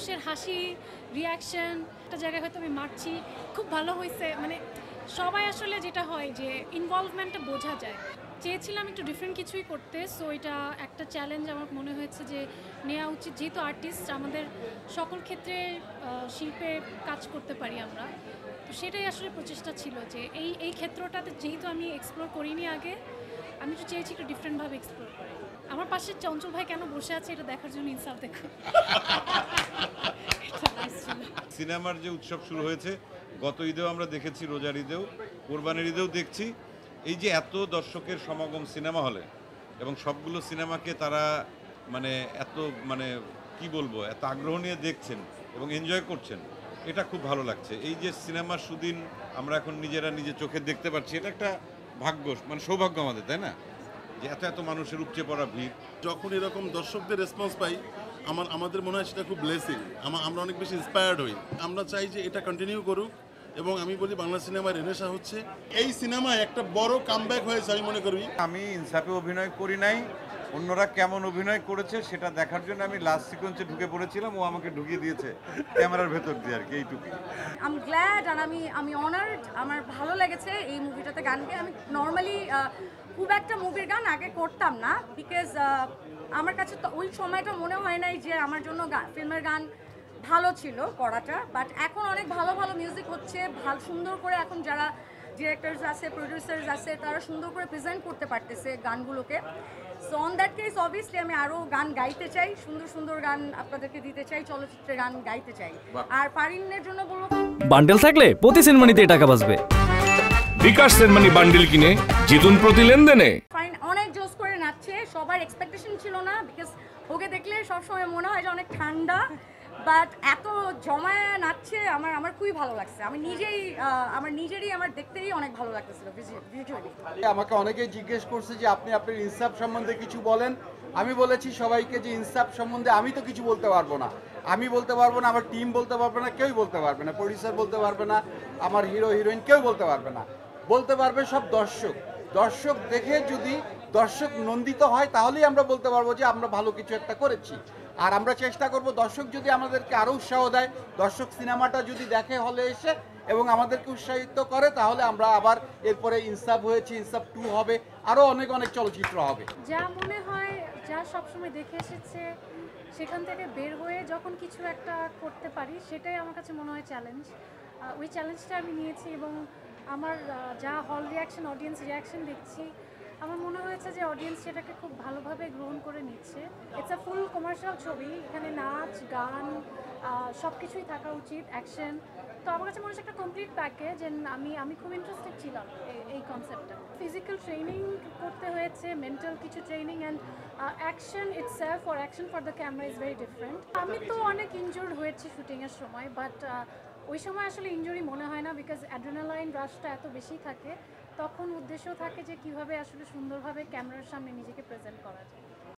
মানুষের হাসি রিয়াকশন, একটা জায়গায় হয়তো আমি মারছি, খুব ভালো হয়েছে, মানে সবাই আসলে যেটা হয় যে ইনভলভমেন্টটা বোঝা যায়। চেয়েছিলাম একটু ডিফারেন্ট কিছুই করতে, সো এটা একটা চ্যালেঞ্জ আমার মনে হয়েছে যে নেওয়া উচিত, যেহেতু আর্টিস্ট আমাদের সকল ক্ষেত্রে শিল্পে কাজ করতে পারি আমরা, তো সেটাই আসলে প্রচেষ্টা ছিল যে এই ক্ষেত্রটাতে যেহেতু আমি এক্সপ্লোর করিনি আগে, আমি তো চেয়েছি একটু ডিফারেন্টভাবে এক্সপ্লোর করি। আমার পাশে চঞ্চল ভাই কেন বসে আছে এটা দেখার জন্য ইনসাফ দেখো। সিনেমার যে উৎসব শুরু হয়েছে, গত ঈদেও আমরা দেখেছি, রোজার ঈদেও, কোরবানির ঈদেও দেখছি, এই যে এত দর্শকের সমাগম সিনেমা হলে এবং সবগুলো সিনেমাকে তারা মানে এত মানে কি বলবো, এত আগ্রহ নিয়ে দেখছেন এবং এনজয় করছেন, এটা খুব ভালো লাগছে। এই যে সিনেমার সুদিন আমরা এখন নিজেরা নিজে চোখে দেখতে পাচ্ছি, এটা একটা ভাগ্য, মানে সৌভাগ্য আমাদের, তাই না? যে এত এত মানুষের উপচে পড়া ভিড়, যখন এরকম দর্শকদের রেসপন্স পাই, আমাদের মনে হয় সেটা খুব ব্লেসিং। আমরা অনেক বেশি ইন্সপায়ার্ড হই। আমরা চাই যে এটা কন্টিনিউ করুক, এবং আমি বলি বাংলা সিনেমার রেনেসা হচ্ছে। এই সিনেমায় একটা বড় কামব্যাক হয়েছে আমি মনে করি। আমি ইনসাফে অভিনয় করি নাই, অন্যরা কেমন অভিনয় করেছে সেটা দেখার জন্য আমি লাস্ট সিকোয়েন্সে ঢুকে পড়েছিলাম, ও আমাকে ঢুকিয়ে দিয়েছে ক্যামেরার ভেতর দিয়ে আর কি, এইটুকুই। আই এম গ্ল্যাড আর আমি অনার্ড। আমার ভালো লেগেছে এই মুভিটাতে গান গেয়ে। আমি নর্মালি খুব একটা মুভির গান আগে করতাম না, বিকজ আমার কাছে তো ওই সময়টা মনে হয় নাই যে আমার জন্য ফিল্মের গান ভালো ছিল করাটা। বাট এখন অনেক ভালো ভালো মিউজিক হচ্ছে, সুন্দর করে এখন যারা ডিরেক্টরস আছে, প্রডিউসার্স আছে, তারা সুন্দর করে প্রেজেন্ট করতে পারতেছে গানগুলোকে। So on that case obviously আমি আরও গান গাইতে চাই, সুন্দর সুন্দর গান আপনাদেরকে দিতে চাই, চলচ্চিত্রের গান গাইতে চাই। আর ফারিনের জন্য বলবো, বান্ডেল থাকলে প্রতি সেনমানিতে টাকা বাঁচবে। বিকাশ সেনমানি বান্ডেল কিনে জিতুন প্রতি লেনদেনে। ফারিন অনেক জোস করে নাচছে, সবার এক্সপেকটেশন ছিল না, বিকজ ওকে দেখলে সবসময় মনে হয় যে অনেক ঠান্ডা, বাট এত জমায় নাচছে, আমার খুবই ভালো লাগছে। আমি নিজেরই আমার দেখতেই অনেক ভালো লাগতেছিল ভিজুয়ালি। আমাকে অনেকেই জিজ্ঞেস করছে যে আপনি আপনার ইনসাফ সম্বন্ধে কিছু বলেন। আমি বলেছি সবাইকে যে ইনসাফ সম্বন্ধে আমি তো কিছু বলতে পারবো না, আমি বলতে পারবো না, আমার টিম বলতে পারবে না, কেউই বলতে পারবে না, প্রডিউসার বলতে পারবে না, আমার হিরো হিরোইন কেউ বলতে পারবে না। বলতে পারবে সব দর্শক। দর্শক দেখে যদি দর্শক নন্দিত হয় তাহলেই আমরা বলতে পারবো যে আমরা ভালো কিছু একটা করেছি। আর আমরা চেষ্টা করব দর্শক যদি আমাদেরকে আরও উৎসাহ দেয়, দর্শক সিনেমাটা যদি দেখে হলে এসে এবং আমাদেরকে উৎসাহিত করে, তাহলে আমরা আবার এরপরে ইনসাফ হয়েছে, ইনসাফ 2 হবে, আরও অনেক অনেক চলচ্চিত্র হবে। যা মনে হয়, যা সবসময় দেখে এসেছে, সেখান থেকে বের হয়ে যখন কিছু একটা করতে পারি, সেটাই আমার কাছে মনে হয় চ্যালেঞ্জ। ওই চ্যালেঞ্জটা আমি নিয়েছি এবং আমার যা হল রিয়াকশন, অডিয়েন্স রিয়াকশন দেখছি, আমার মনে হয়েছে যে অডিয়েন্স সেটাকে খুব ভালোভাবে গ্রহণ করে নিচ্ছে। ইটস আ ফুল কমার্শিয়াল ছবি, এখানে নাচ গান সব কিছুই থাকা উচিত, অ্যাকশন। তো আমার কাছে মনে হচ্ছে একটা কমপ্লিট প্যাকেজ। আমি খুব ইন্টারেস্টেড ছিলাম এই কনসেপ্টটা। ফিজিক্যাল ট্রেনিং করতে হয়েছে, মেন্টাল কিছু training, and action itself or action for the camera is very different. আমি তো অনেক ইনজুর্ড হয়েছি শুটিংয়ের সময়, বাট ওই সময় আসলে ইনজুরি মনে হয় না, বিকজ অ্যাড্রেনালাইন রাশটা এত বেশি থাকে। তখন উদ্দেশ্য থাকে যে কীভাবে আসলে সুন্দরভাবে ক্যামেরার সামনে নিজেকে প্রেজেন্ট করা যায়।